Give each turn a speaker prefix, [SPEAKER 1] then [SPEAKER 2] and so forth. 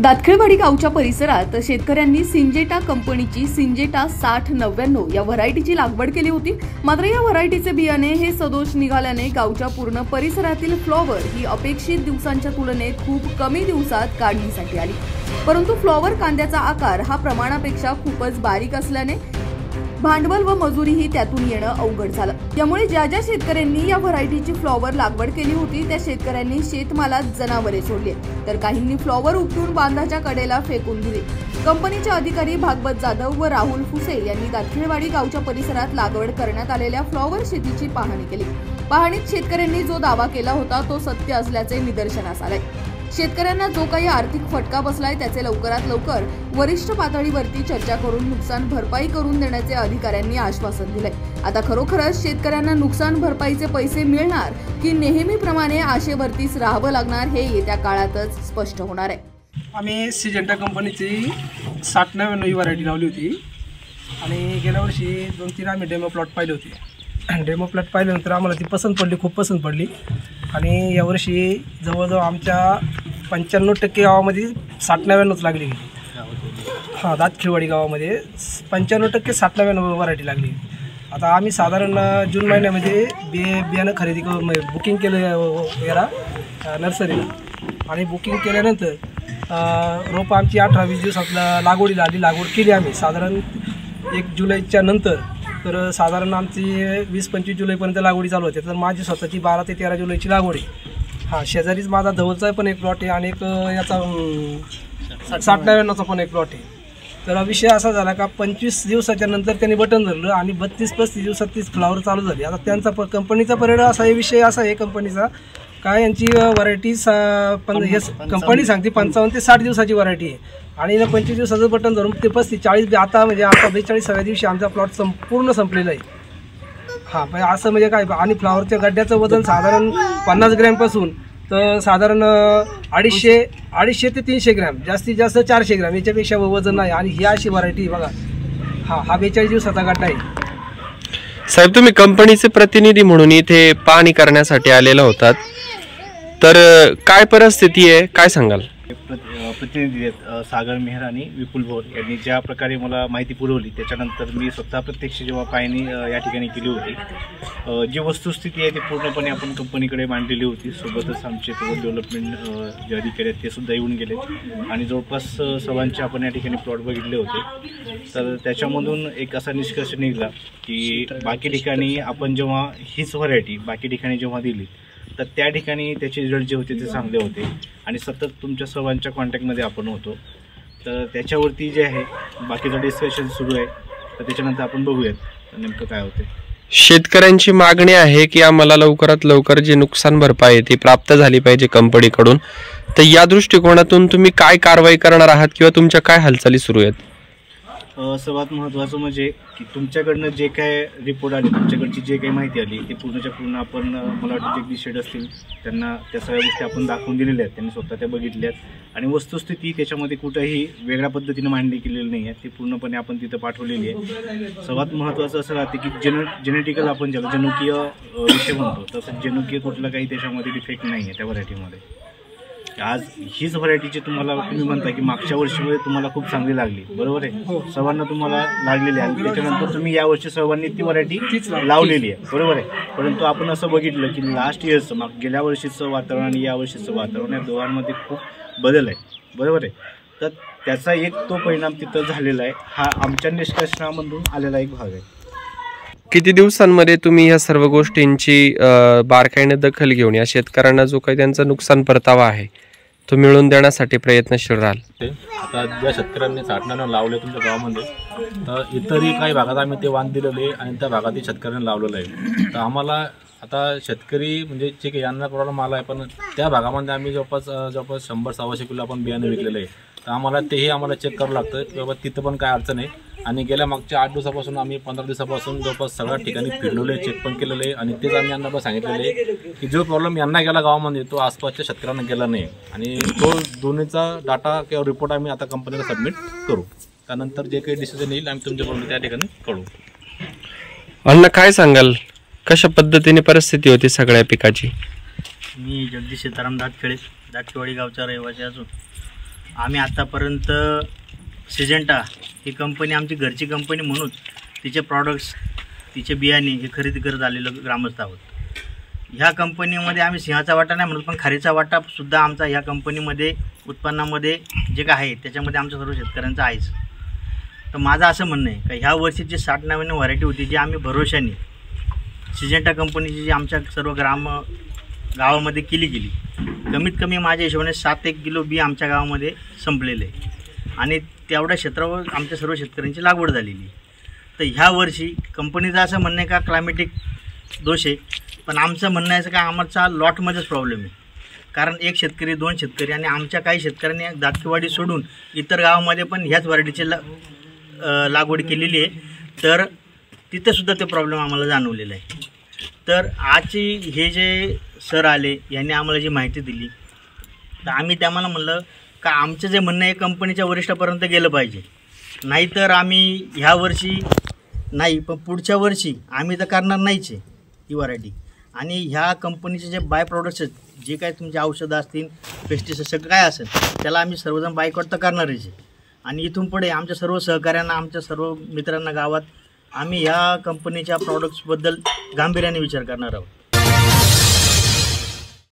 [SPEAKER 1] दातखेळवाडी गावच्या परिसरात शेतकऱ्यांनी सिंजेटा कंपनीची सिंजेटा 6099 या व्हरायटीची लागवड केली होती। मात्र या व्हरायटीचे बियाणे हे सदोष निघाल्याने गावच्या पूर्ण परिसरातील फ्लॉवर ही अपेक्षित दिवसांच्या तुलनेत खूप कमी दिवसात काढणीसाठी आली। परंतु फ्लॉवर कांद्याचा आकार हा प्रमाणापेक्षा खूपच बारीक असल्याने भांडवल व मजुरीही त्यातून येणं अवघड झालं। त्यामुळे ज्या शेतकऱ्यांनी या व्हरायटीची फ्लॉवर लागवड केली होती त्या शेतकऱ्यांनी शेतमालात जनावरे सोडली, तर काहींनी फ्लॉवर उपटून बांधाच्या कडेला फेकून दिली। कंपनीचे अधिकारी भागवत जाधव व राहुल फुसे यांनी दातखेळवाडी गावच्या परिसरात लागवड करण्यात आलेल्या फ्लॉवर शेतीची पाहणी केली। पाहणीत शेतकऱ्यांनी जो दावा केला होता तो सत्य असल्याचे निदर्शनास आले। शेतकऱ्यांना जो काही आर्थिक फटका बसलाय त्याचे लवकरात लवकर वरिष्ठ पातळीवरती चर्चा करून नुकसान भरपाई करून देण्याचे अधिकाऱ्यांनी आश्वासन दिले। आता खरोखरच शेतकऱ्यांना नुकसान भरपाईचे पैसे मिळणार की नेहमीप्रमाणे आशेवरतीच राहावं लागणार हे येत्या काळातच स्पष्ट होणार आहे।
[SPEAKER 2] आम्ही सिंजेटा कंपनीची 6099 व्हरायटी लावली होती आणि गेल्या वर्षी 2-3 आम्ही डेमो प्लॉट पाहिले होते। डेमो प्लॉट पाहिल्यानंतर आम्हाला ती पसंत पडली, खूप पसंत पडली आणि यावर्षी जवळजवळ आमच्या 95% गावामध्ये 6099 लागली गेली। हां, दातखेळवाडी गावामध्ये 95% 6099 व्हरायटी लागली। आता आम्ही साधारण जून महिन्यामध्ये बियाणं खरेदी करून बुकिंग केलं याला नर्सरीला आणि बुकिंग केल्यानंतर रोपं आमची 18-20 दिवसात लागवडीला आली। लागवड केली आम्ही साधारण 1 जुलैच्या नंतर, तर साधारण आमची 20-25 जुलैपर्यंत लागवडी चालू होते। तर माझी स्वतःची 12 ते 13 जुलैची लागवड आहे। हां, शेजारीच माझा धवलचा पण एक प्लॉट आहे आणि एक याचा 6099चा पण एक प्लॉट आहे। तर विषय असा झाला का 25 दिवसाच्या नंतर त्यांनी बटन धरलं आणि 32-35 दिवसात तीच फ्लावर चालू झाली। आता त्यांचा कंपनीचा परिणाम असा आहे, विषय असा आहे कंपनीचा काय यांची व्हरायटी कंपनी सांगते 55 ते 60 दिवसाची व्हरायटी आहे आणि 25 दिवसाचं बटन धरून ते 35-40 आता 42व्या दिवशी आमचा प्लॉट संपूर्ण संपलेला आहे। हां, पण असं म्हणजे काय, आणि फ्लावरच्या गड्ड्याचं वजन साधारण 50 ग्रॅमपासून तर साधारण 250 ते 300 ग्रॅम, जास्तीत जास्त 400 ग्रॅम, याच्यापेक्षा वजन नाही। आणि ही अशी व्हरायटी बघा, हा 42 दिवसाचा गड्डा आहे।
[SPEAKER 3] साहेब, तुम्ही कंपनीचे प्रतिनिधी म्हणून इथे पाहणी करण्यासाठी आलेला होतात, तर काय परिस्थिती आहे, काय सांगाल?
[SPEAKER 4] प्रतिनिधी आहेत सागर मेहर आणि विपुल भोर यांनी ज्या प्रकारे मला माहिती पुरवली त्याच्यानंतर मी स्वतः प्रत्यक्ष जेव्हा पाहणी या ठिकाणी केली होती, जी वस्तुस्थिती आहे ती पूर्णपणे आपण कंपनीकडे मांडलेली होती। सोबतच आमचे डेव्हलपमेंट जे अधिकारी आहेत ते सुद्धा येऊन गेले आणि जवळपास सर्वांचे आपण या ठिकाणी प्लॉट बघितले होते। तर त्याच्यामधून एक असा निष्कर्ष निघाला की बाकी ठिकाणी आपण जेव्हा हीच व्हरायटी बाकी ठिकाणी जेव्हा दिली तर त्या ठिकाणी त्याचे रिझल्ट जे होते ते चांगले होते आणि सतत तुमच्या सर्वांच्या कॉन्टॅक्टमध्ये आपण होतो। तर त्याच्यावरती जे आहे बाकीचं डिस्कशन सुरू आहे, तर त्याच्यानंतर आपण बघूयात नेमकं काय होते।
[SPEAKER 3] शेतकऱ्यांची मागणी आहे की आम्हाला लवकरात लवकर जी नुकसान भरपाई ती प्राप्त झाली पाहिजे कंपनीकडून, तर या दृष्टिकोनातून तुम्ही काय कारवाई करणार आहात किंवा तुमच्या काय हालचाली सुरू आहेत?
[SPEAKER 4] सर्वात महत्त्वाचं म्हणजे की तुमच्याकडनं जे काय रिपोर्ट आले, तुमच्याकडची जे काही माहिती आली ती पूर्णच्या पूर्ण आपण मला वाटतं जगदीश शेठ असतील त्यांना त्या सगळ्या गोष्टी आपण दाखवून दिलेल्या आहेत, त्यांनी स्वतः त्या बघितल्यात आणि वस्तुस्थिती त्याच्यामध्ये कुठंही वेगळ्या पद्धतीने मांडणी केलेली नाही आहे, ती पूर्णपणे आपण तिथं पाठवलेली आहे। सर्वात महत्त्वाचं असं राहते की जेनेटिकल आपण ज्याला जनुकीय विषय म्हणतो तसं जनुकीय कुठलं काही त्याच्यामध्ये डिफेक्ट नाही आहे त्या व्हरायटीमध्ये। आज हीच व्हरायटीची तुम्ही म्हणता की मागच्या वर्षीमध्ये तुम्हाला खूप चांगली लागली, बरोबर आहे, सर्वांना तुम्हाला लागलेली आहे आणि त्याच्यानंतर तुम्ही यावर्षी सर्वांनी ती व्हरायटी लावलेली आहे, बरोबर आहे। परंतु आपण असं बघितलं की लास्ट इयर्सचं गेल्या वर्षीचं वातावरण आणि या वर्षीचं वातावरण या दोघांमध्ये खूप बदल आहे, बरोबर आहे। तर त्याचा एक तो परिणाम तिथं झालेला आहे, हा आमच्या निष्कर्षणामधून आलेला एक भाग आहे।
[SPEAKER 3] किती दिवसांमध्ये तुम्ही या सर्व गोष्टींची बारकाईने दखल घेऊन या शेतकऱ्यांना जो काही त्यांचा नुकसान परतावा आहे तो मिळवून देण्यासाठी प्रयत्नशील राहाल?
[SPEAKER 5] आता ज्या शेतकऱ्यांनी 6099 लावले तुमच्या गावामध्ये, तर इतरही काही भागात आम्ही ते वाण दिलेले आणि त्या भागातही शेतकऱ्यांनी लावलेलं आहे। तर आम्हाला आता शेतकरी म्हणजे जे काही यांना प्रॉब्लेम आला आहे, पण त्या भागामध्ये आम्ही जवळपास 100-125 किलो आपण बियाणं विकलेलं आहे। तर आम्हाला तेही आम्हाला चेक करावं लागतं की बाबा तिथं पण काय अडचण आहे आणि गेल्या मागच्या 8 दिवसापासून आम्ही 15 दिवसापासून जवळपास सगळ्या ठिकाणी फिरलेलो आहे, चेक पण केलेलं आहे आणि तेच आम्ही यांना सांगितलेलं आहे की जो प्रॉब्लेम यांना गेला गावामध्ये तो आसपासच्या शेतकऱ्यांना गेला नाही आणि तो दोन्हीचा डाटा किंवा रिपोर्ट आम्ही आता कंपनीला सबमिट करू। त्यानंतर जे काही डिसिजन येईल आम्ही तुमच्यापर्यंत त्या ठिकाणी कळू।
[SPEAKER 3] अण्णा, काय सांगाल, कशा पद्धतीने परिस्थिती होती सगळ्या पिकाची?
[SPEAKER 6] मी जगदीश सीताराम दातखेळवाडी गावचा रहिवासी असून आम्ही आत्तापर्यंत सिजेंटा ही कंपनी आमची घरची कंपनी म्हणून तिचे प्रॉडक्ट्स, तिचे बियाणे हे खरेदी करत आलेलो ग्रामस्थ आहोत. ह्या कंपनीमध्ये आम्ही सिंहाचा वाटा नाही म्हणत, पण खारीचा वाटासुद्धा आमचा ह्या कंपनीमध्ये उत्पन्नामध्ये जे काय आहे त्याच्यामध्ये आमच्या सर्व शेतकऱ्यांचा आहेच. तर माझं असं म्हणणं आहे का ह्या वर्षीची 60-90 व्हरायटी होती जी आम्ही भरोशाने सिजेंटा कंपनीची जी आमच्या सर्व गावामध्ये केली गेली, कमीत कमी माझ्या हिशोबाने 7-1 किलो बी आमच्या गावामध्ये संपलेलं आहे आणि तेवढ्या क्षेत्रावर आमच्या सर्व शेतकऱ्यांची लागवड झालेली. तर ह्या वर्षी कंपनीचं असं म्हणणं आहे का क्लायमेटिक दोष आहे, पण आमचं म्हणणं आहे का आमचा लॉटमध्येच प्रॉब्लेम आहे. कारण 1 शेतकरी 2 शेतकरी आणि आमच्या काही शेतकऱ्यांनी दातकीवाडी सोडून इतर गावामध्ये पण ह्याच व्हरायटीची लागवड केलेली आहे. तर तिथंसुद्धा ते प्रॉब्लेम आम्हाला जाणवलेला आहे. तर आजची हे जे सर आले यांनी आम्हाला जी माहिती दिली, तर आम्ही त्याला म्हणलं का आमचं जे म्हणणं आहे कंपनीच्या वरिष्ठापर्यंत गेलं पाहिजे. नाहीतर आम्ही ह्या वर्षी नाही पण पुढच्या वर्षी आम्ही तर करणार नाहीच आहे ही व्हरायटी. आणि ह्या कंपनीचे जे बाय प्रॉडक्ट्स आहेत, जे काय तुमचे औषधं असतील, पेस्टिसाइड सगळं काय असेल, त्याला आम्ही सर्वजण बायकॉट तर करणारच आहे. आणि इथून पुढे आमच्या सर्व सहकाऱ्यांना, आमच्या सर्व मित्रांना गावात आम्ही ह्या कंपनीच्या प्रॉडक्ट्सबद्दल गांभीर्याने विचार करणार आहोत.